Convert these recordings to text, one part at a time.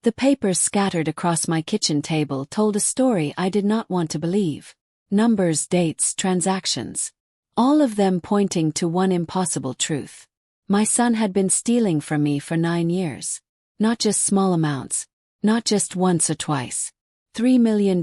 The papers scattered across my kitchen table told a story I did not want to believe. Numbers, dates, transactions. All of them pointing to one impossible truth. My son had been stealing from me for 9 years. Not just small amounts. Not just once or twice. $3 million.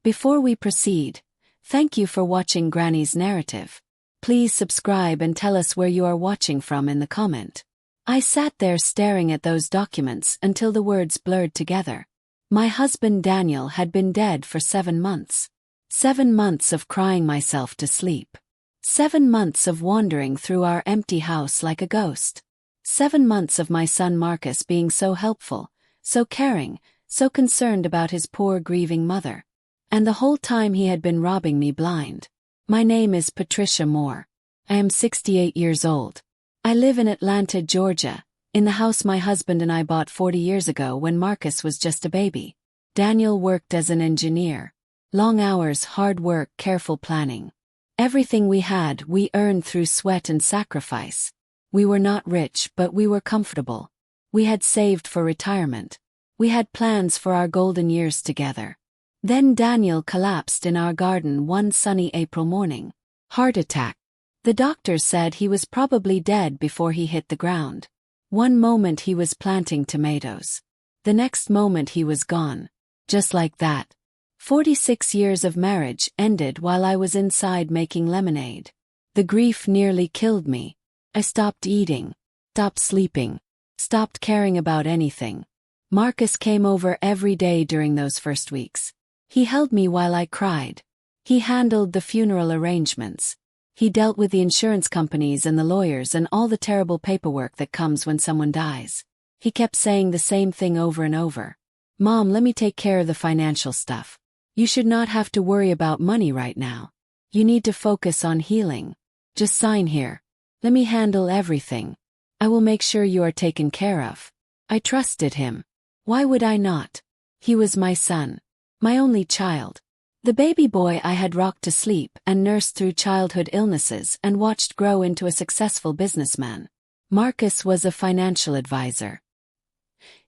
Before we proceed, thank you for watching Granny's narrative. Please subscribe and tell us where you are watching from in the comment. I sat there staring at those documents until the words blurred together. My husband Daniel had been dead for 7 months. 7 months of crying myself to sleep. 7 months of wandering through our empty house like a ghost. 7 months of my son Marcus being so helpful, so caring, so concerned about his poor grieving mother. And the whole time he had been robbing me blind. My name is Patricia Moore. I am 68 years old. I live in Atlanta, Georgia, in the house my husband and I bought 40 years ago when Marcus was just a baby. Daniel worked as an engineer. Long hours, hard work, careful planning. Everything we had, we earned through sweat and sacrifice. We were not rich, but we were comfortable. We had saved for retirement. We had plans for our golden years together. Then Daniel collapsed in our garden one sunny April morning. Heart attack. The doctor said he was probably dead before he hit the ground. One moment he was planting tomatoes. The next moment he was gone. Just like that. 46 years of marriage ended while I was inside making lemonade. The grief nearly killed me. I stopped eating, stopped sleeping, stopped caring about anything. Marcus came over every day during those first weeks. He held me while I cried. He handled the funeral arrangements. He dealt with the insurance companies and the lawyers and all the terrible paperwork that comes when someone dies. He kept saying the same thing over and over. Mom, let me take care of the financial stuff. You should not have to worry about money right now. You need to focus on healing. Just sign here. Let me handle everything. I will make sure you are taken care of. I trusted him. Why would I not? He was my son. My only child. The baby boy I had rocked to sleep and nursed through childhood illnesses and watched grow into a successful businessman. Marcus was a financial advisor.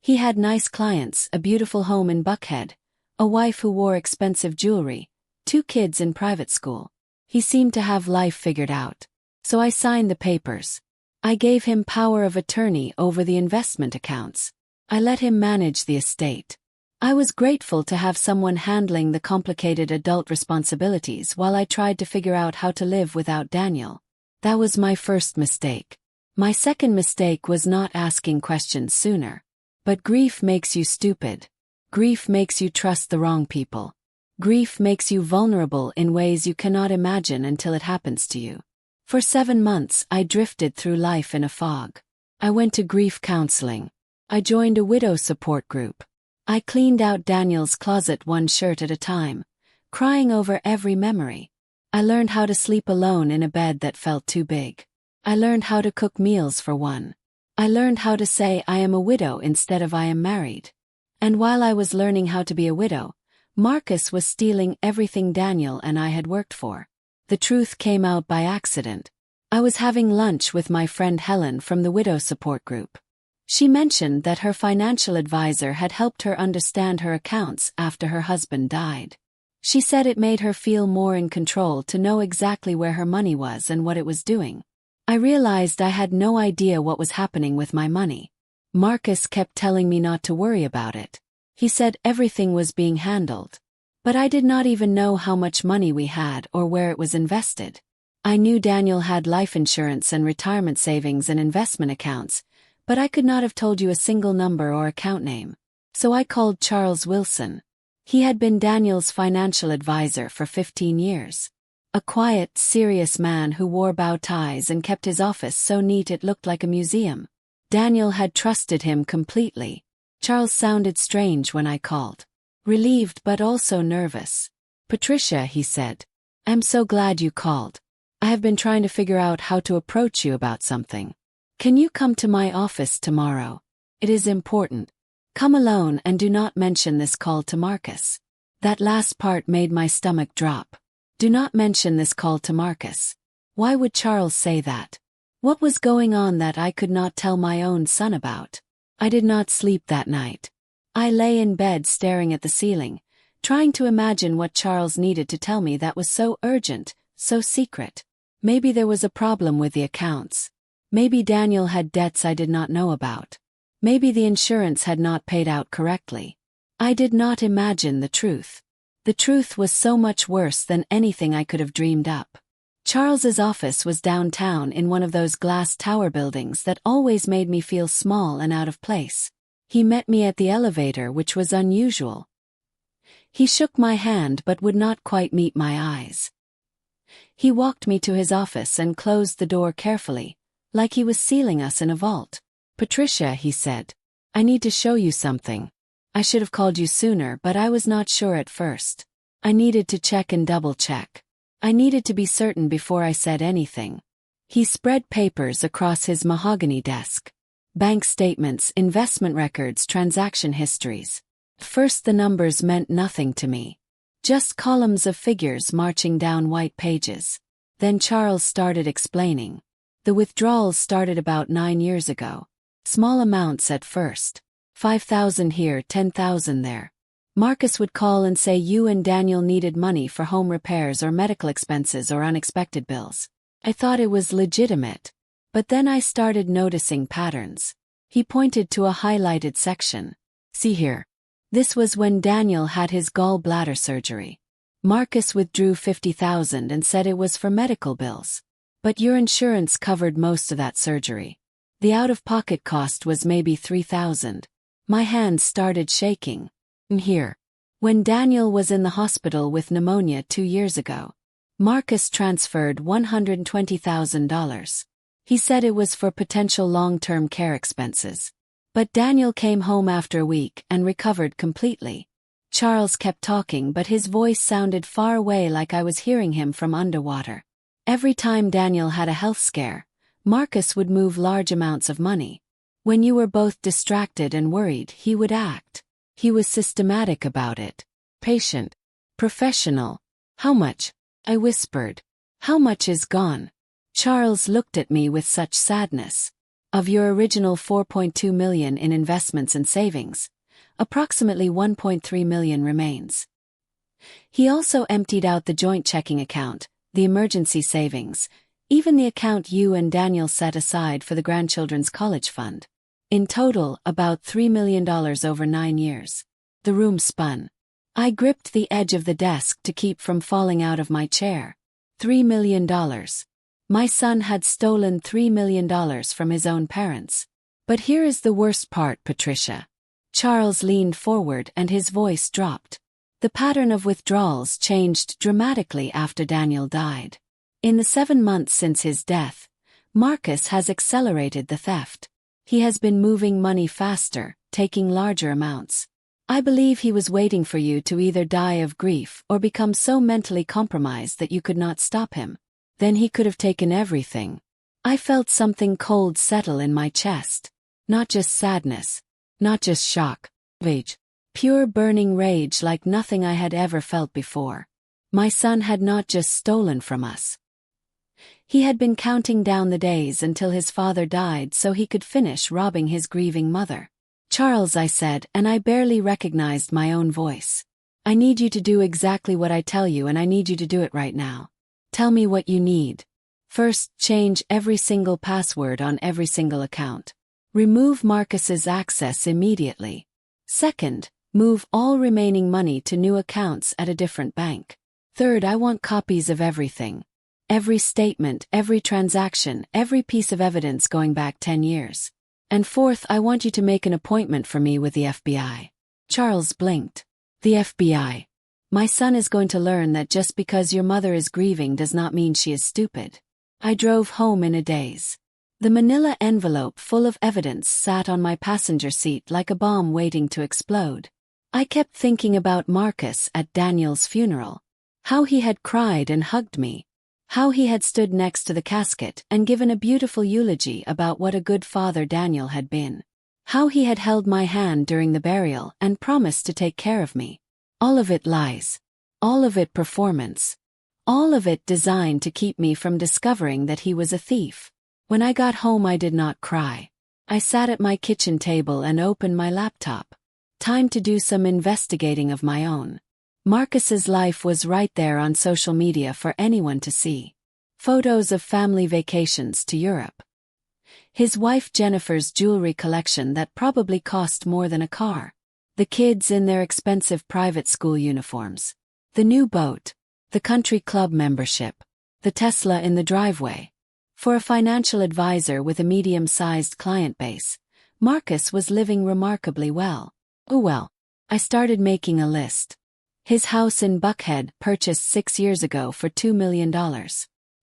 He had nice clients, a beautiful home in Buckhead, a wife who wore expensive jewelry, 2 kids in private school. He seemed to have life figured out. So I signed the papers. I gave him power of attorney over the investment accounts. I let him manage the estate. I was grateful to have someone handling the complicated adult responsibilities while I tried to figure out how to live without Daniel. That was my first mistake. My second mistake was not asking questions sooner. But grief makes you stupid. Grief makes you trust the wrong people. Grief makes you vulnerable in ways you cannot imagine until it happens to you. For 7 months, I drifted through life in a fog. I went to grief counseling. I joined a widow support group. I cleaned out Daniel's closet one shirt at a time, crying over every memory. I learned how to sleep alone in a bed that felt too big. I learned how to cook meals for one. I learned how to say I am a widow instead of I am married. And while I was learning how to be a widow, Marcus was stealing everything Daniel and I had worked for. The truth came out by accident. I was having lunch with my friend Helen from the widow support group. She mentioned that her financial advisor had helped her understand her accounts after her husband died. She said it made her feel more in control to know exactly where her money was and what it was doing. I realized I had no idea what was happening with my money. Marcus kept telling me not to worry about it. He said everything was being handled. But I did not even know how much money we had or where it was invested. I knew Daniel had life insurance and retirement savings and investment accounts, but I could not have told you a single number or account name. So I called Charles Wilson. He had been Daniel's financial advisor for 15 years. A quiet, serious man who wore bow ties and kept his office so neat it looked like a museum. Daniel had trusted him completely. Charles sounded strange when I called. Relieved but also nervous. Patricia, he said. I'm so glad you called. I have been trying to figure out how to approach you about something. Can you come to my office tomorrow? It is important. Come alone and do not mention this call to Marcus. That last part made my stomach drop. Do not mention this call to Marcus. Why would Charles say that? What was going on that I could not tell my own son about? I did not sleep that night. I lay in bed staring at the ceiling, trying to imagine what Charles needed to tell me that was so urgent, so secret. Maybe there was a problem with the accounts. Maybe Daniel had debts I did not know about. Maybe the insurance had not paid out correctly. I did not imagine the truth. The truth was so much worse than anything I could have dreamed up. Charles's office was downtown in one of those glass tower buildings that always made me feel small and out of place. He met me at the elevator, which was unusual. He shook my hand but would not quite meet my eyes. He walked me to his office and closed the door carefully, like he was sealing us in a vault. "Patricia," he said, "I need to show you something. I should have called you sooner, but I was not sure at first. I needed to check and double-check. I needed to be certain before I said anything." He spread papers across his mahogany desk. Bank statements, investment records, transaction histories. First, the numbers meant nothing to me. Just columns of figures marching down white pages. Then Charles started explaining. The withdrawals started about 9 years ago. Small amounts at first. 5,000 here, 10,000 there. Marcus would call and say you and Daniel needed money for home repairs or medical expenses or unexpected bills. I thought it was legitimate. But then I started noticing patterns. He pointed to a highlighted section. "See here. This was when Daniel had his gallbladder surgery. Marcus withdrew 50,000 and said it was for medical bills. But your insurance covered most of that surgery. The out-of-pocket cost was maybe 3,000. My hands started shaking. And here. When Daniel was in the hospital with pneumonia 2 years ago, Marcus transferred $120,000. He said it was for potential long-term care expenses. But Daniel came home after a week and recovered completely." Charles kept talking, but his voice sounded far away, like I was hearing him from underwater. "Every time Daniel had a health scare, Marcus would move large amounts of money. When you were both distracted and worried, he would act. He was systematic about it. Patient. Professional." "How much?" I whispered. "How much is gone?" Charles looked at me with such sadness. "Of your original $4.2 million in investments and savings, approximately $1.3 million remains. He also emptied out the joint checking account, the emergency savings, even the account you and Daniel set aside for the grandchildren's college fund. In total, about $3 million over 9 years." The room spun. I gripped the edge of the desk to keep from falling out of my chair. $3 million. My son had stolen $3 million from his own parents. But here is the worst part, Patricia. Charles leaned forward and his voice dropped. The pattern of withdrawals changed dramatically after Daniel died. In the 7 months since his death, Marcus has accelerated the theft. He has been moving money faster, taking larger amounts. I believe he was waiting for you to either die of grief or become so mentally compromised that you could not stop him. Then he could have taken everything. I felt something cold settle in my chest. Not just sadness. Not just shock. Rage. Pure burning rage like nothing I had ever felt before. My son had not just stolen from us. He had been counting down the days until his father died so he could finish robbing his grieving mother. "Charles," I said, and I barely recognized my own voice. "I need you to do exactly what I tell you, and I need you to do it right now. Tell me what you need. First, change every single password on every single account. Remove Marcus's access immediately. Second, move all remaining money to new accounts at a different bank. Third, I want copies of everything. Every statement, every transaction, every piece of evidence going back 10 years. And fourth, I want you to make an appointment for me with the FBI." Charles blinked. "The FBI. My son is going to learn that just because your mother is grieving does not mean she is stupid." I drove home in a daze. The manila envelope full of evidence sat on my passenger seat like a bomb waiting to explode. I kept thinking about Marcus at Daniel's funeral. How he had cried and hugged me. How he had stood next to the casket and given a beautiful eulogy about what a good father Daniel had been. How he had held my hand during the burial and promised to take care of me. All of it lies. All of it performance. All of it designed to keep me from discovering that he was a thief. When I got home I did not cry. I sat at my kitchen table and opened my laptop. Time to do some investigating of my own. Marcus's life was right there on social media for anyone to see. Photos of family vacations to Europe. His wife Jennifer's jewelry collection that probably cost more than a car. The kids in their expensive private school uniforms. The new boat. The country club membership. The Tesla in the driveway. For a financial advisor with a medium-sized client base, Marcus was living remarkably well. Oh well. I started making a list. His house in Buckhead, purchased 6 years ago for $2 million.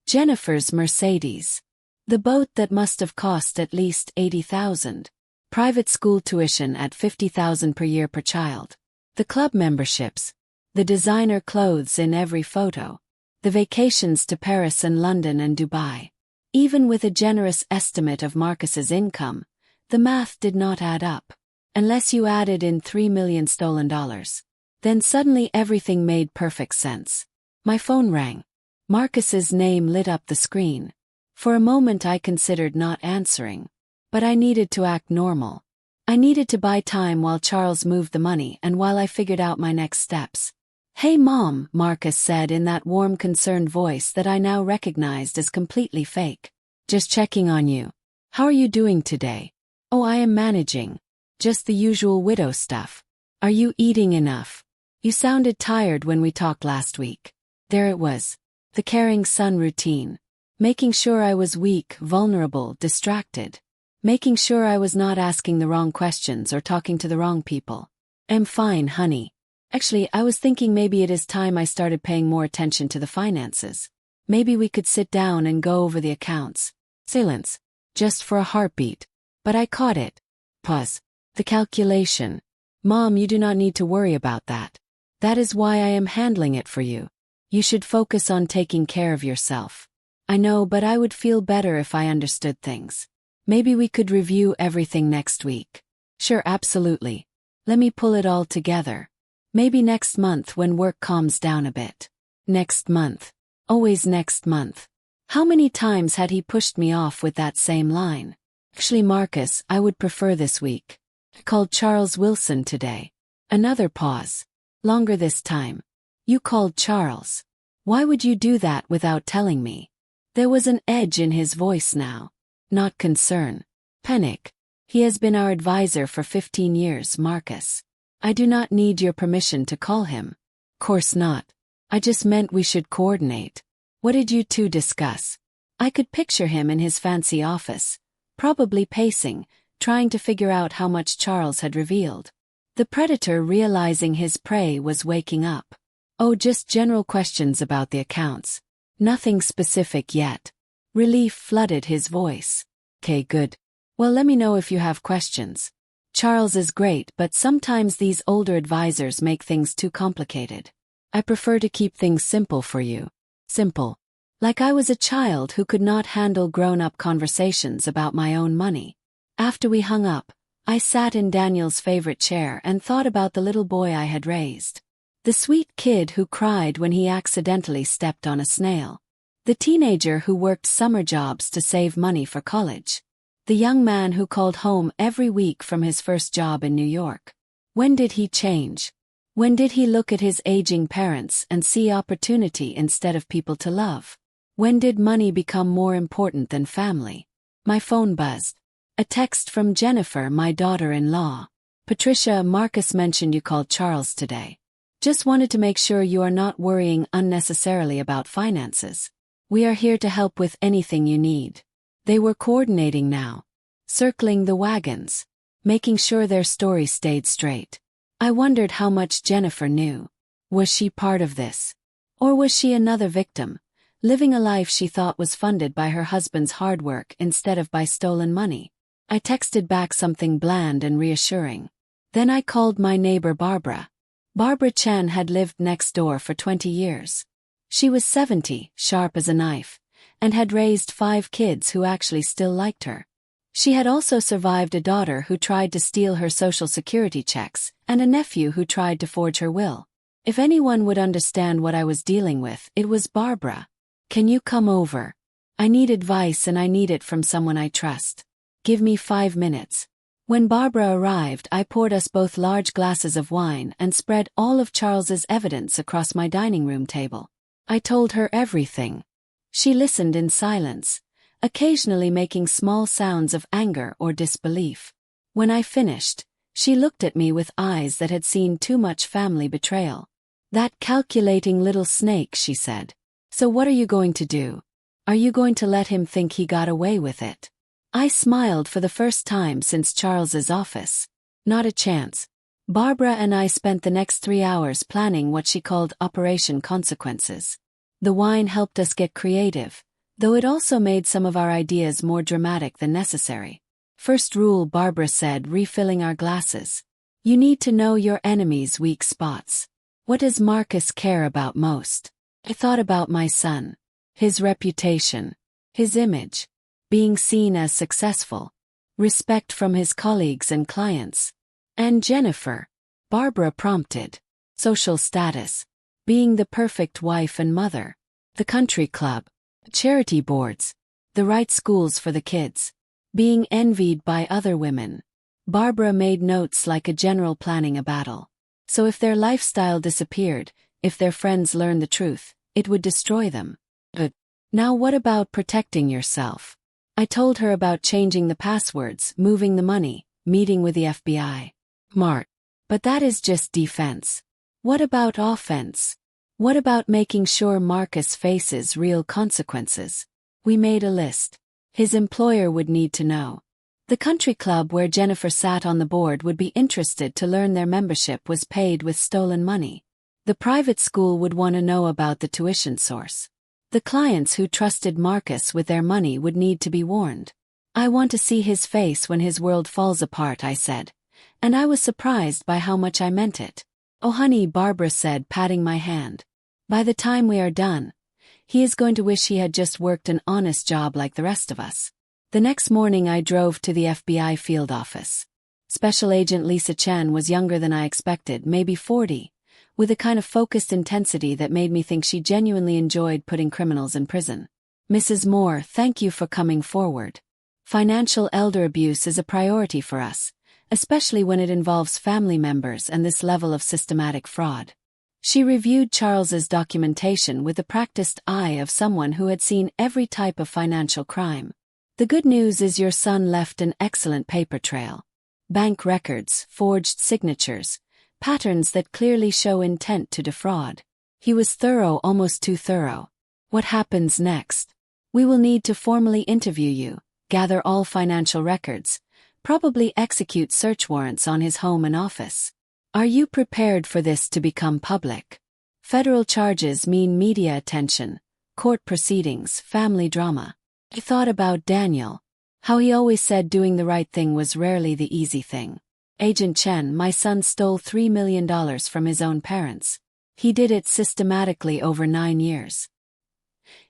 Jennifer's Mercedes. The boat that must have cost at least $80,000. Private school tuition at $50,000 per year per child. The club memberships. The designer clothes in every photo. The vacations to Paris and London and Dubai. Even with a generous estimate of Marcus's income, the math did not add up. Unless you added in $3 million stolen dollars. Then suddenly everything made perfect sense. My phone rang. Marcus's name lit up the screen. For a moment I considered not answering. But I needed to act normal. I needed to buy time while Charles moved the money and while I figured out my next steps. "Hey Mom," Marcus said in that warm concerned voice that I now recognized as completely fake. "Just checking on you. How are you doing today?" "Oh, I am managing. Just the usual widow stuff." "Are you eating enough? You sounded tired when we talked last week." There it was. The caring son routine. Making sure I was weak, vulnerable, distracted. Making sure I was not asking the wrong questions or talking to the wrong people. "I'm fine, honey. Actually, I was thinking maybe it is time I started paying more attention to the finances. Maybe we could sit down and go over the accounts." Silence. Just for a heartbeat. But I caught it. Pause. The calculation. "Mom, you do not need to worry about that. That is why I am handling it for you. You should focus on taking care of yourself." "I know, but I would feel better if I understood things. Maybe we could review everything next week." "Sure, absolutely. Let me pull it all together. Maybe next month when work calms down a bit." Next month. Always next month. How many times had he pushed me off with that same line? "Actually, Marcus, I would prefer this week. I called Charles Wilson today." Another pause. Longer this time. "You called Charles. Why would you do that without telling me?" There was an edge in his voice now. Not concern. Panic. "He has been our advisor for 15 years, Marcus. I do not need your permission to call him." "Course not. I just meant we should coordinate." "What did you two discuss?" I could picture him in his fancy office, probably pacing, trying to figure out how much Charles had revealed. The predator realizing his prey was waking up. "Oh, just general questions about the accounts. Nothing specific yet." Relief flooded his voice. "Okay, good. Well, let me know if you have questions. Charles is great, but sometimes these older advisors make things too complicated. I prefer to keep things simple for you." Simple. Like I was a child who could not handle grown-up conversations about my own money. After we hung up, I sat in Daniel's favorite chair and thought about the little boy I had raised. The sweet kid who cried when he accidentally stepped on a snail. The teenager who worked summer jobs to save money for college. The young man who called home every week from his first job in New York. When did he change? When did he look at his aging parents and see opportunity instead of people to love? When did money become more important than family? My phone buzzed. A text from Jennifer, my daughter-in-law. "Patricia, Marcus mentioned you called Charles today. Just wanted to make sure you are not worrying unnecessarily about finances. We are here to help with anything you need." They were coordinating now. Circling the wagons. Making sure their story stayed straight. I wondered how much Jennifer knew. Was she part of this? Or was she another victim, living a life she thought was funded by her husband's hard work instead of by stolen money? I texted back something bland and reassuring. Then I called my neighbor Barbara. Barbara Chen had lived next door for 20 years. She was 70, sharp as a knife, and had raised 5 kids who actually still liked her. She had also survived a daughter who tried to steal her Social Security checks, and a nephew who tried to forge her will. If anyone would understand what I was dealing with, it was Barbara. "Can you come over? I need advice and I need it from someone I trust." Give me 5 minutes. When Barbara arrived, I poured us both large glasses of wine and spread all of Charles's evidence across my dining room table. I told her everything. She listened in silence, occasionally making small sounds of anger or disbelief. When I finished, she looked at me with eyes that had seen too much family betrayal. "That calculating little snake," she said. "So what are you going to do? Are you going to let him think he got away with it?" I smiled for the first time since Charles's office. Not a chance. Barbara and I spent the next 3 hours planning what she called Operation Consequences. The wine helped us get creative, though it also made some of our ideas more dramatic than necessary. "First rule," Barbara said, refilling our glasses. "You need to know your enemy's weak spots. What does Marcus care about most?" I thought about my son. His reputation. His image. Being seen as successful. Respect from his colleagues and clients. And Jennifer. Barbara prompted. Social status. Being the perfect wife and mother. The country club. Charity boards. The right schools for the kids. Being envied by other women. Barbara made notes like a general planning a battle. So if their lifestyle disappeared, if their friends learned the truth, it would destroy them. But now what about protecting yourself? I told her about changing the passwords, moving the money, meeting with the FBI. Smart. But that is just defense. What about offense? What about making sure Marcus faces real consequences? We made a list. His employer would need to know. The country club where Jennifer sat on the board would be interested to learn their membership was paid with stolen money. The private school would want to know about the tuition source. The clients who trusted Marcus with their money would need to be warned. "I want to see his face when his world falls apart," I said. And I was surprised by how much I meant it. "Oh honey," Barbara said, patting my hand. "By the time we are done, he is going to wish he had just worked an honest job like the rest of us." The next morning I drove to the FBI field office. Special Agent Lisa Chen was younger than I expected, maybe 40. With a kind of focused intensity that made me think she genuinely enjoyed putting criminals in prison. "Mrs. Moore, thank you for coming forward. Financial elder abuse is a priority for us, especially when it involves family members and this level of systematic fraud." She reviewed Charles's documentation with the practiced eye of someone who had seen every type of financial crime. "The good news is your son left an excellent paper trail. Bank records, forged signatures, patterns that clearly show intent to defraud. He was thorough, almost too thorough. What happens next? We will need to formally interview you, gather all financial records, probably execute search warrants on his home and office. Are you prepared for this to become public? Federal charges mean media attention, court proceedings, family drama." I thought about Daniel. How he always said doing the right thing was rarely the easy thing. "Agent Chen, my son stole $3 million from his own parents. He did it systematically over 9 years.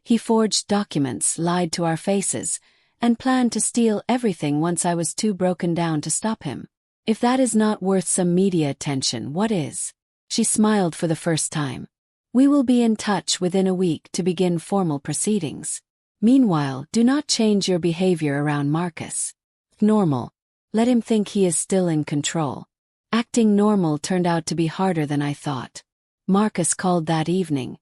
He forged documents, lied to our faces, and planned to steal everything once I was too broken down to stop him. If that is not worth some media attention, what is?" She smiled for the first time. "We will be in touch within a week to begin formal proceedings. Meanwhile, do not change your behavior around Marcus. Normal. Let him think he is still in control." Acting normal turned out to be harder than I thought. Marcus called that evening.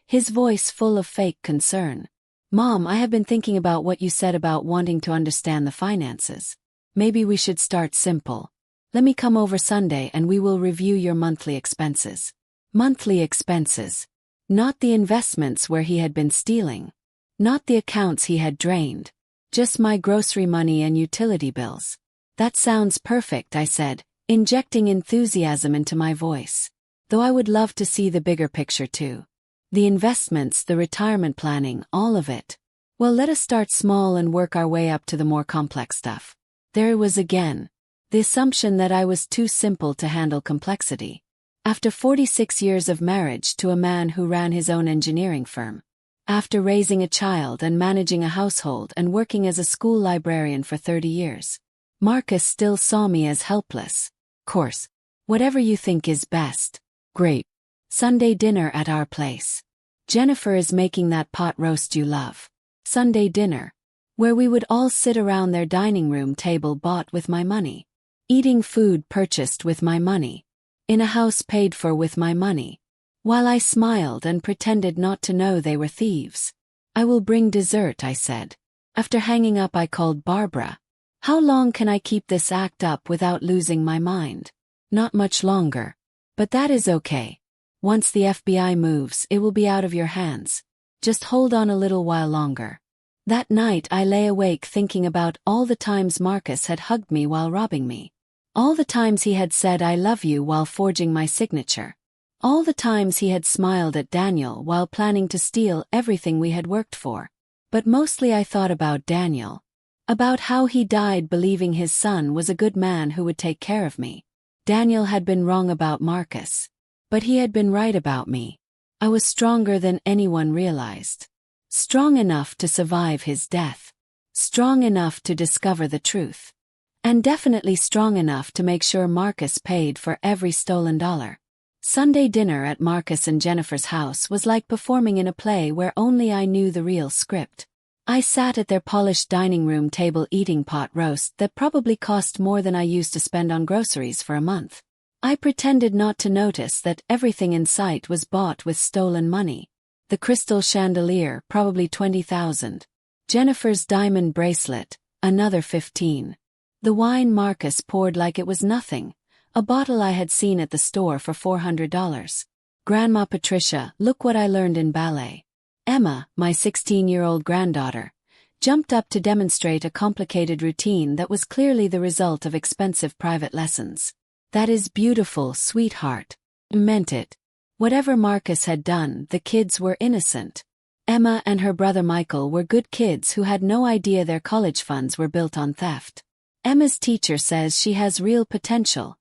His voice full of fake concern. "Mom, I have been thinking about what you said about wanting to understand the finances. Maybe we should start simple. Let me come over Sunday and we will review your monthly expenses." Monthly expenses. Not the investments where he had been stealing. Not the accounts he had drained. Just my grocery money and utility bills. "That sounds perfect," I said, injecting enthusiasm into my voice. "Though I would love to see the bigger picture too. The investments, the retirement planning, all of it. Well, let us start small and work our way up to the more complex stuff." There it was again. The assumption that I was too simple to handle complexity. After 46 years of marriage to a man who ran his own engineering firm. After raising a child and managing a household and working as a school librarian for 30 years. Marcus still saw me as helpless. "Course. Whatever you think is best." "Great. Sunday dinner at our place. Jennifer is making that pot roast you love." Sunday dinner. where we would all sit around their dining room table bought with my money, eating food purchased with my money, in a house paid for with my money, while I smiled and pretended not to know they were thieves. "I will bring dessert," I said. After hanging up, I called Barbara. "How long can I keep this act up without losing my mind?" "Not much longer. But that is okay. Once the FBI moves, it will be out of your hands. Just hold on a little while longer." That night I lay awake thinking about all the times Marcus had hugged me while robbing me. All the times he had said "I love you" while forging my signature. All the times he had smiled at Daniel while planning to steal everything we had worked for. But mostly I thought about Daniel. About how he died believing his son was a good man who would take care of me. Daniel had been wrong about Marcus. But he had been right about me. I was stronger than anyone realized. Strong enough to survive his death. Strong enough to discover the truth. And definitely strong enough to make sure Marcus paid for every stolen dollar. Sunday dinner at Marcus and Jennifer's house was like performing in a play where only I knew the real script. I sat at their polished dining room table eating pot roast that probably cost more than I used to spend on groceries for a month. I pretended not to notice that everything in sight was bought with stolen money. The crystal chandelier, probably $20,000. Jennifer's diamond bracelet, another $15,000. The wine Marcus poured like it was nothing, a bottle I had seen at the store for $400. Grandma Patricia, look what I learned in ballet. Emma, my 16-year-old granddaughter, jumped up to demonstrate a complicated routine that was clearly the result of expensive private lessons. "That is beautiful, sweetheart." Meant it. Whatever Marcus had done, the kids were innocent. Emma and her brother Michael were good kids who had no idea their college funds were built on theft. "Emma's teacher says she has real potential,"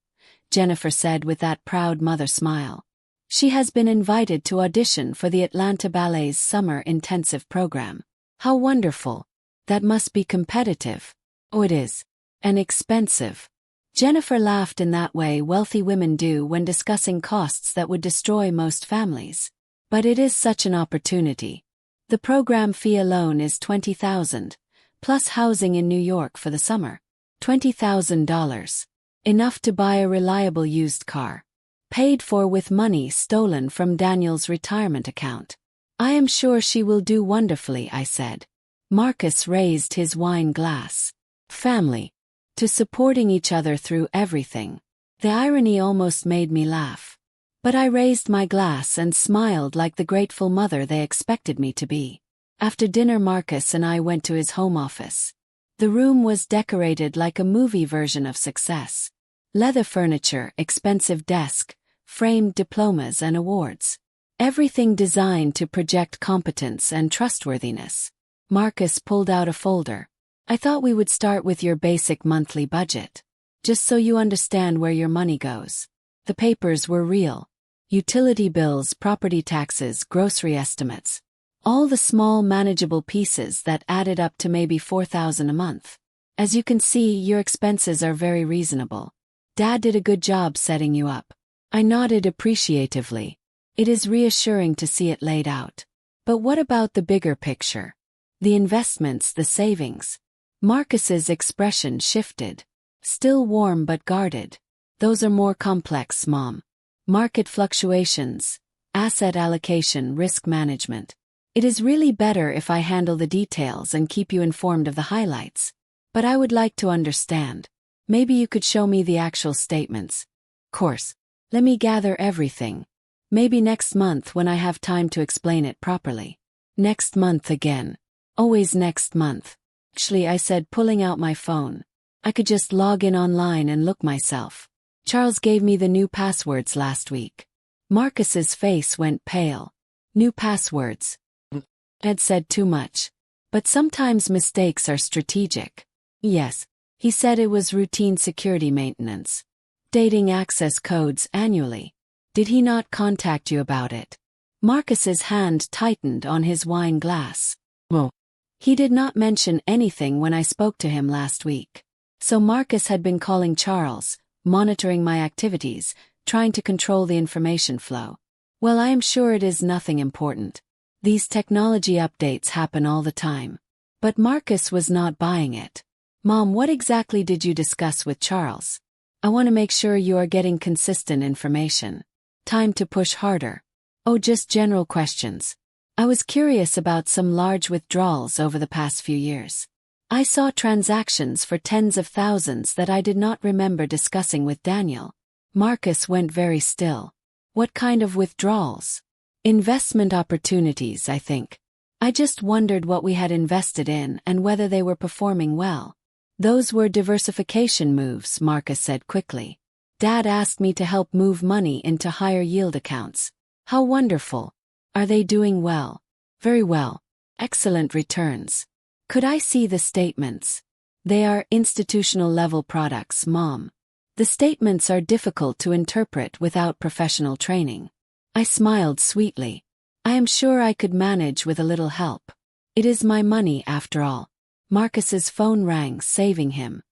Jennifer said with that proud mother smile. "She has been invited to audition for the Atlanta Ballet's summer intensive program." "How wonderful. That must be competitive." "Oh, it is. And expensive." Jennifer laughed in that way wealthy women do when discussing costs that would destroy most families. "But it is such an opportunity. The program fee alone is $20,000, plus housing in New York for the summer. $20,000. Enough to buy a reliable used car. Paid for with money stolen from Daniel's retirement account." "I am sure she will do wonderfully," I said. Marcus raised his wine glass. "Family. To supporting each other through everything." The irony almost made me laugh. But I raised my glass and smiled like the grateful mother they expected me to be. After dinner, Marcus and I went to his home office. The room was decorated like a movie version of Success. Leather furniture, expensive desk, framed diplomas and awards. Everything designed to project competence and trustworthiness. Marcus pulled out a folder. "I thought we would start with your basic monthly budget. Just so you understand where your money goes." The papers were real. Utility bills, property taxes, grocery estimates. All the small manageable pieces that added up to maybe $4,000 a month. "As you can see, your expenses are very reasonable. Dad did a good job setting you up." I nodded appreciatively. It is reassuring to see it laid out. But what about the bigger picture? The investments, the savings? Marcus's expression shifted. "Still warm but guarded. Those are more complex, Mom. Market fluctuations, asset allocation, risk management. It is really better if I handle the details and keep you informed of the highlights. But I would like to understand. Maybe you could show me the actual statements." "Course. Let me gather everything. Maybe next month when I have time to explain it properly." "Next month again. Always next month." "Actually," I said, pulling out my phone. "I could just log in online and look myself. Charles gave me the new passwords last week." Marcus's face went pale. "New passwords." I'd said too much. "But sometimes mistakes are strategic." "Yes." He said it was routine security maintenance. Dating access codes annually. "Did he not contact you about it?" Marcus's hand tightened on his wine glass. "Well, he did not mention anything when I spoke to him last week." So Marcus had been calling Charles, monitoring my activities, trying to control the information flow. Well, I am sure it is nothing important. These technology updates happen all the time. But Marcus was not buying it. Mom, what exactly did you discuss with Charles? I want to make sure you are getting consistent information. Time to push harder. Oh, just general questions. I was curious about some large withdrawals over the past few years. I saw transactions for tens of thousands that I did not remember discussing with Daniel. Marcus went very still. What kind of withdrawals? Investment opportunities, I think. I just wondered what we had invested in and whether they were performing well. Those were diversification moves, Marcus said quickly. Dad asked me to help move money into higher yield accounts. How wonderful. Are they doing well? Very well. Excellent returns. Could I see the statements? They are institutional level products, Mom. The statements are difficult to interpret without professional training. I smiled sweetly. I am sure I could manage with a little help. It is my money after all. Marcus's phone rang, saving him.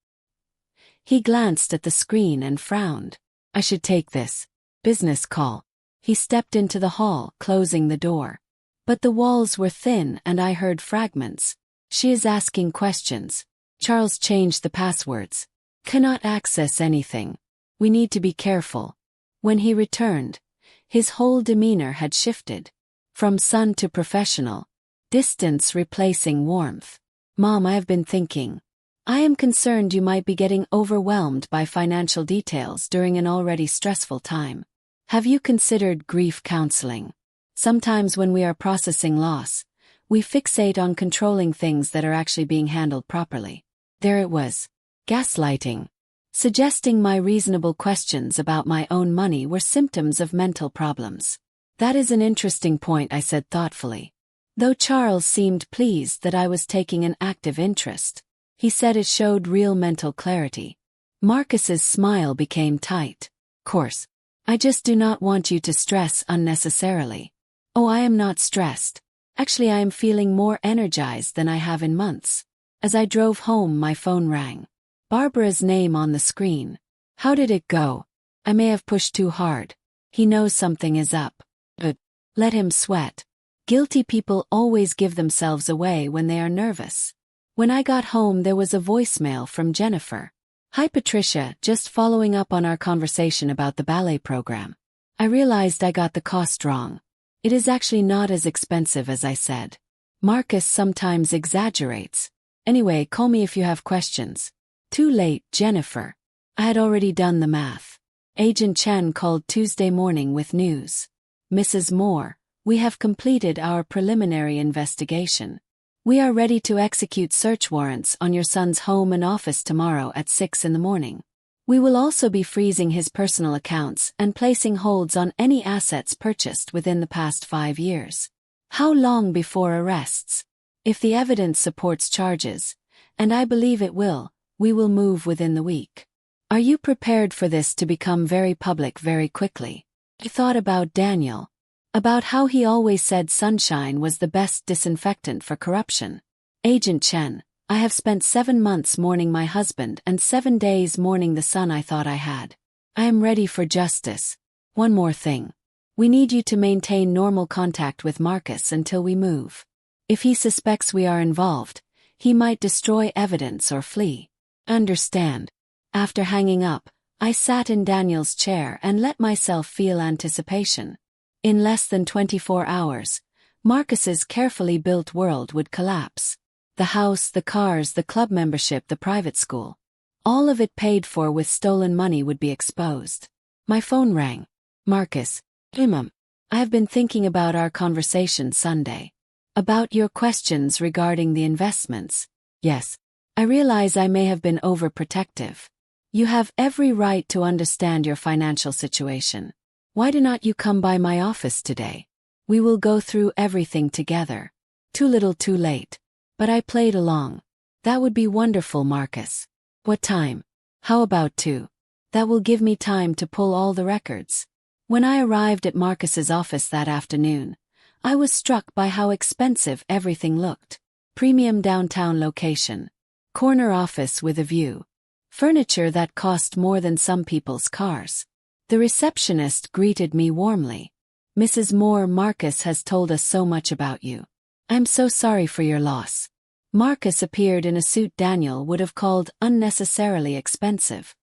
He glanced at the screen and frowned. I should take this. Business call. He stepped into the hall, closing the door. But the walls were thin and I heard fragments. She is asking questions. Charles changed the passwords. Cannot access anything. We need to be careful. When he returned, his whole demeanor had shifted. From son to professional. Distance replacing warmth. Mom, I have been thinking. I am concerned you might be getting overwhelmed by financial details during an already stressful time. Have you considered grief counseling? Sometimes when we are processing loss, we fixate on controlling things that are actually being handled properly. There it was. Gaslighting. Suggesting my reasonable questions about my own money were symptoms of mental problems. That is an interesting point, I said thoughtfully. Though Charles seemed pleased that I was taking an active interest. He said it showed real mental clarity. Marcus's smile became tight. Course. I just do not want you to stress unnecessarily. Oh, I am not stressed. Actually, I am feeling more energized than I have in months. As I drove home, my phone rang. Barbara's name on the screen. How did it go? I may have pushed too hard. He knows something is up. But let him sweat. Guilty people always give themselves away when they are nervous. When I got home, there was a voicemail from Jennifer. Hi Patricia, just following up on our conversation about the ballet program. I realized I got the cost wrong. It is actually not as expensive as I said. Marcus sometimes exaggerates. Anyway, call me if you have questions. Too late, Jennifer. I had already done the math. Agent Chen called Tuesday morning with news. Mrs. Moore, we have completed our preliminary investigation. We are ready to execute search warrants on your son's home and office tomorrow at 6 in the morning. We will also be freezing his personal accounts and placing holds on any assets purchased within the past 5 years. How long before arrests? If the evidence supports charges, and I believe it will, we will move within the week. Are you prepared for this to become very public very quickly? I thought about Daniel. About how he always said sunshine was the best disinfectant for corruption. Agent Chen, I have spent 7 months mourning my husband and 7 days mourning the son I thought I had. I am ready for justice. One more thing. We need you to maintain normal contact with Marcus until we move. If he suspects we are involved, he might destroy evidence or flee. Understand. After hanging up, I sat in Daniel's chair and let myself feel anticipation. In less than 24 hours, Marcus's carefully built world would collapse. The house, the cars, the club membership, the private school. All of it paid for with stolen money would be exposed. My phone rang. Marcus. Mom. I have been thinking about our conversation Sunday. About your questions regarding the investments. Yes. I realize I may have been overprotective. You have every right to understand your financial situation. Why do not you come by my office today? We will go through everything together. Too little too late. But I played along. That would be wonderful, Marcus. What time? How about 2? That will give me time to pull all the records. When I arrived at Marcus's office that afternoon, I was struck by how expensive everything looked. Premium downtown location. Corner office with a view. Furniture that cost more than some people's cars. The receptionist greeted me warmly. Mrs. Moore, Marcus has told us so much about you. I'm so sorry for your loss. Marcus appeared in a suit Daniel would have called unnecessarily expensive.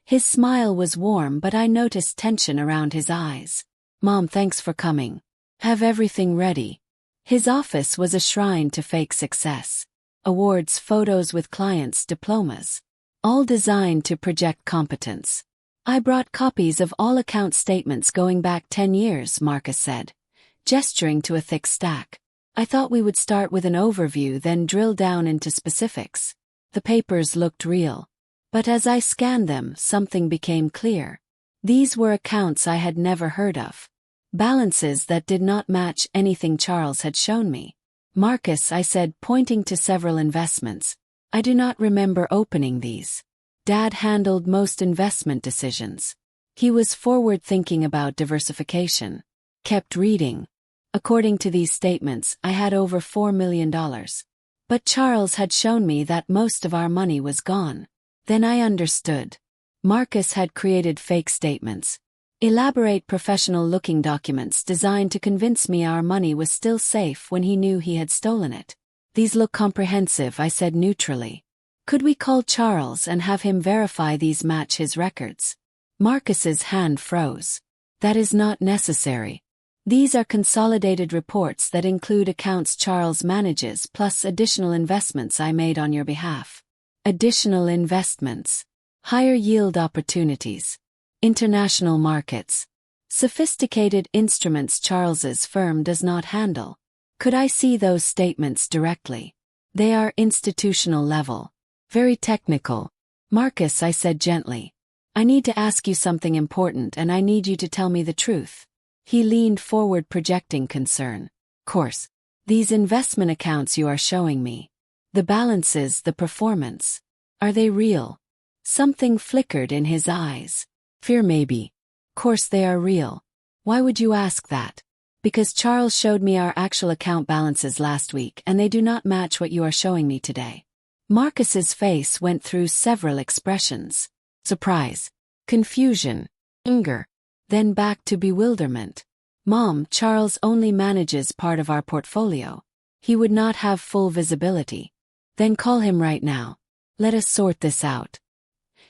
His smile was warm, but I noticed tension around his eyes. "Mom, thanks for coming. Have everything ready." His office was a shrine to fake success. Awards, photos with clients, diplomas. All designed to project competence. "I brought copies of all account statements going back 10 years, Marcus said, gesturing to a thick stack. "I thought we would start with an overview, then drill down into specifics." The papers looked real. But as I scanned them, something became clear. These were accounts I had never heard of. Balances that did not match anything Charles had shown me. "Marcus," I said, pointing to several investments, "I do not remember opening these." Dad handled most investment decisions. He was forward-thinking about diversification. Kept reading. "According to these statements, I had over $4 million. But Charles had shown me that most of our money was gone." Then I understood. Marcus had created fake statements. Elaborate professional-looking documents designed to convince me our money was still safe when he knew he had stolen it. "These look comprehensive," I said neutrally. "Could we call Charles and have him verify these match his records?" Marcus's hand froze. "That is not necessary. These are consolidated reports that include accounts Charles manages plus additional investments I made on your behalf." Additional investments. Higher yield opportunities. International markets. Sophisticated instruments Charles's firm does not handle. Could I see those statements directly? "They are institutional level. Very technical." "Marcus," I said gently, "I need to ask you something important and I need you to tell me the truth." He leaned forward, projecting concern. "Course. These investment accounts you are showing me. The balances, the performance. Are they real?" Something flickered in his eyes. "Fear maybe. Course they are real." "Why would you ask that?" "Because Charles showed me our actual account balances last week and they do not match what you are showing me today." Marcus's face went through several expressions. Surprise. Confusion. Anger. Then back to bewilderment. "Mom, Charles only manages part of our portfolio. He would not have full visibility." "Then call him right now. Let us sort this out."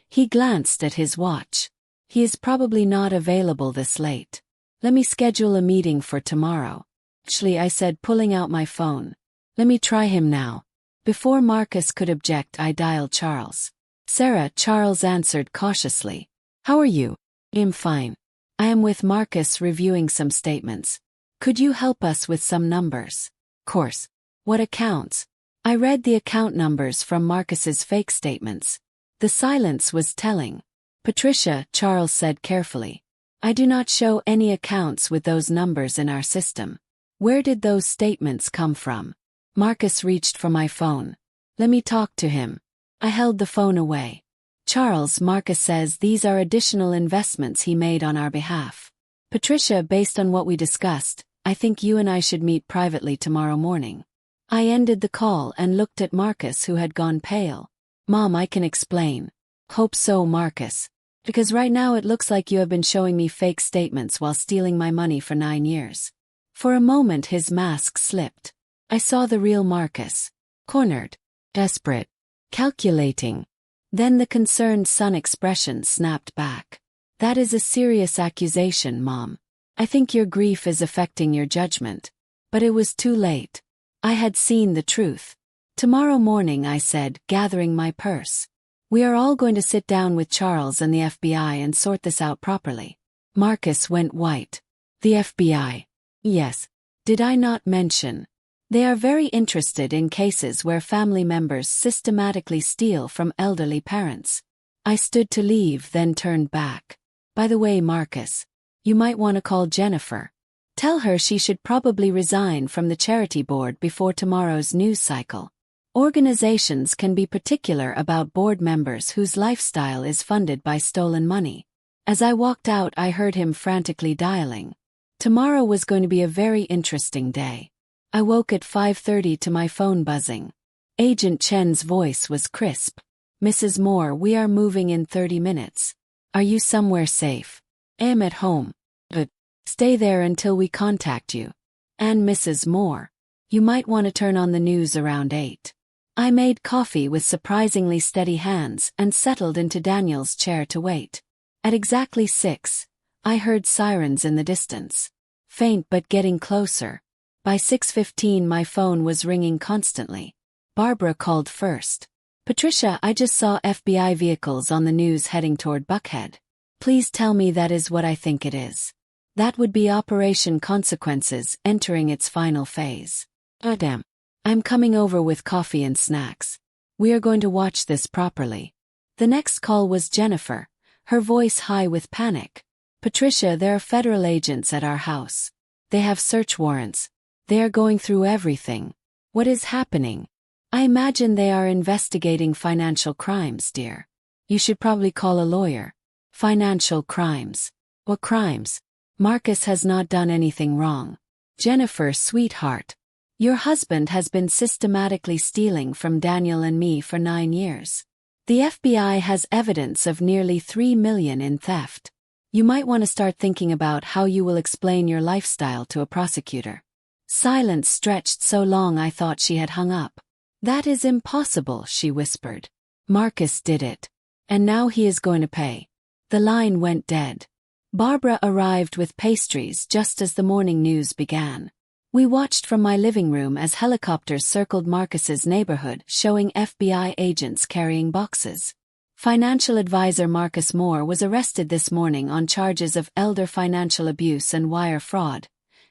He glanced at his watch. "He is probably not available this late. Let me schedule a meeting for tomorrow." "Actually," I said, pulling out my phone. "Let me try him now." Before Marcus could object, I dialed Charles. "Sarah," Charles answered cautiously. "How are you?" "I'm fine. I am with Marcus reviewing some statements. Could you help us with some numbers?" "Course. What accounts?" I read the account numbers from Marcus's fake statements. The silence was telling. "Patricia," Charles said carefully, "I do not show any accounts with those numbers in our system. Where did those statements come from?" Marcus reached for my phone. "Let me talk to him." I held the phone away. "Charles," Marcus says these are additional investments he made on our behalf. "Patricia, based on what we discussed, I think you and I should meet privately tomorrow morning." I ended the call and looked at Marcus, who had gone pale. "Mom, I can explain." "Hope so, Marcus. Because right now it looks like you have been showing me fake statements while stealing my money for 9 years. For a moment his mask slipped. I saw the real Marcus. Cornered. Desperate. Calculating. Then the concerned son expression snapped back. "That is a serious accusation, Mom. I think your grief is affecting your judgment." But it was too late. I had seen the truth. "Tomorrow morning," I said, gathering my purse. "We are all going to sit down with Charles and the FBI and sort this out properly." Marcus went white. "The FBI?" "Yes. Did I not mention? They are very interested in cases where family members systematically steal from elderly parents." I stood to leave, then turned back. "By the way, Marcus, you might want to call Jennifer. Tell her she should probably resign from the charity board before tomorrow's news cycle. Organizations can be particular about board members whose lifestyle is funded by stolen money." As I walked out, I heard him frantically dialing. Tomorrow was going to be a very interesting day. I woke at 5:30 to my phone buzzing. Agent Chen's voice was crisp. "Mrs. Moore, we are moving in 30 minutes. Are you somewhere safe?" "Am at home. But stay there until we contact you." "And Mrs. Moore?" You might want to turn on the news around 8. I made coffee with surprisingly steady hands and settled into Daniel's chair to wait. At exactly 6, I heard sirens in the distance. Faint but getting closer. By 6:15 my phone was ringing constantly. Barbara called first. Patricia, I just saw FBI vehicles on the news heading toward Buckhead. Please tell me that is what I think it is. That would be Operation Consequences entering its final phase. Oh damn. I'm coming over with coffee and snacks. We are going to watch this properly. The next call was Jennifer, her voice high with panic. Patricia, there are federal agents at our house. They have search warrants. They are going through everything. What is happening? I imagine they are investigating financial crimes, dear. You should probably call a lawyer. Financial crimes. What crimes? Marcus has not done anything wrong. Jennifer, sweetheart. Your husband has been systematically stealing from Daniel and me for 9 years. The FBI has evidence of nearly $3 million in theft. You might want to start thinking about how you will explain your lifestyle to a prosecutor. Silence stretched so long I thought she had hung up. That is impossible, she whispered. Marcus did it. And now he is going to pay. The line went dead. Barbara arrived with pastries just as the morning news began. We watched from my living room as helicopters circled Marcus's neighborhood, showing FBI agents carrying boxes. Financial advisor Marcus Moore was arrested this morning on charges of elder financial abuse and wire fraud,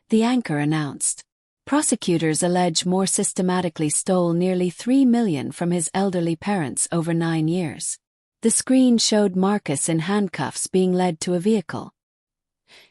the anchor announced. Prosecutors allege Moore systematically stole nearly $3 million from his elderly parents over 9 years. The screen showed Marcus in handcuffs being led to a vehicle.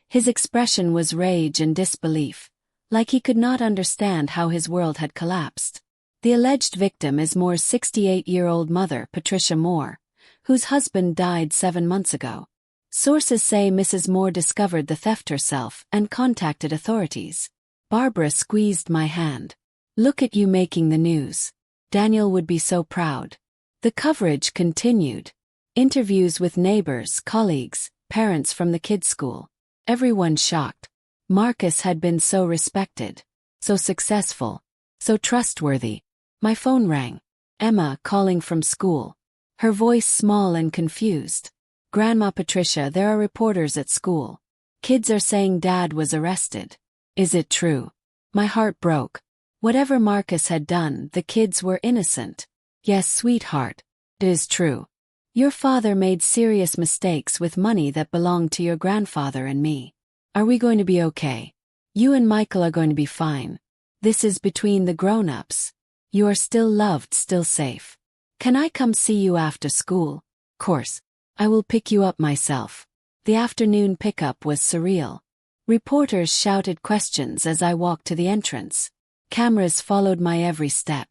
His expression was rage and disbelief, like he could not understand how his world had collapsed. The alleged victim is Moore's 68-year-old mother, Patricia Moore, whose husband died 7 months ago. Sources say Mrs. Moore discovered the theft herself and contacted authorities. Barbara squeezed my hand. Look at you making the news. Daniel would be so proud. The coverage continued. Interviews with neighbors, colleagues, parents from the kids' school. Everyone shocked. Marcus had been so respected, so successful, so trustworthy. My phone rang. Emma calling from school. Her voice small and confused. Grandma Patricia, there are reporters at school. Kids are saying Dad was arrested. Is it true? My heart broke. Whatever Marcus had done, the kids were innocent. Yes, sweetheart. It is true. Your father made serious mistakes with money that belonged to your grandfather and me. Are we going to be okay? You and Michael are going to be fine. This is between the grown-ups. You are still loved, still safe. Can I come see you after school? Course. I will pick you up myself. The afternoon pickup was surreal. Reporters shouted questions as I walked to the entrance. Cameras followed my every step.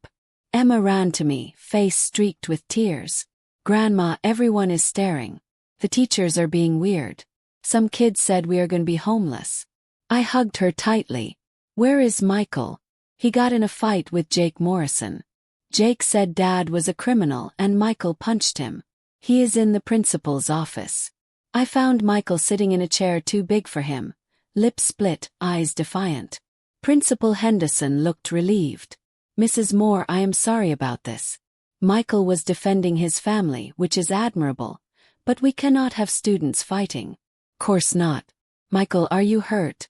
Emma ran to me, face streaked with tears. Grandma, everyone is staring. The teachers are being weird. Some kids said we are going to be homeless. I hugged her tightly. Where is Michael? He got in a fight with Jake Morrison. Jake said Dad was a criminal and Michael punched him. He is in the principal's office. I found Michael sitting in a chair too big for him. Lips split, eyes defiant. Principal Henderson looked relieved. Mrs. Moore, I am sorry about this. Michael was defending his family, which is admirable. But we cannot have students fighting. Course not. Michael, are you hurt?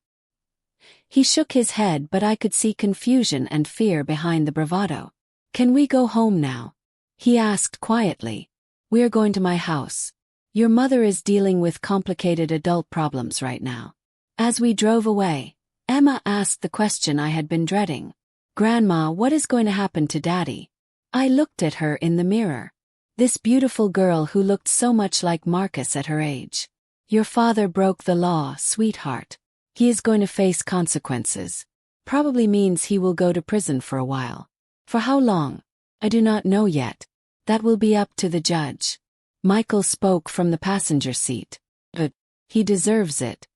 He shook his head, but I could see confusion and fear behind the bravado. Can we go home now? He asked quietly. We are going to my house. Your mother is dealing with complicated adult problems right now. As we drove away, Emma asked the question I had been dreading. Grandma, what is going to happen to Daddy? I looked at her in the mirror. This beautiful girl who looked so much like Marcus at her age. Your father broke the law, sweetheart. He is going to face consequences. Probably means he will go to prison for a while. For how long? I do not know yet. That will be up to the judge. Michael spoke from the passenger seat. But he deserves it.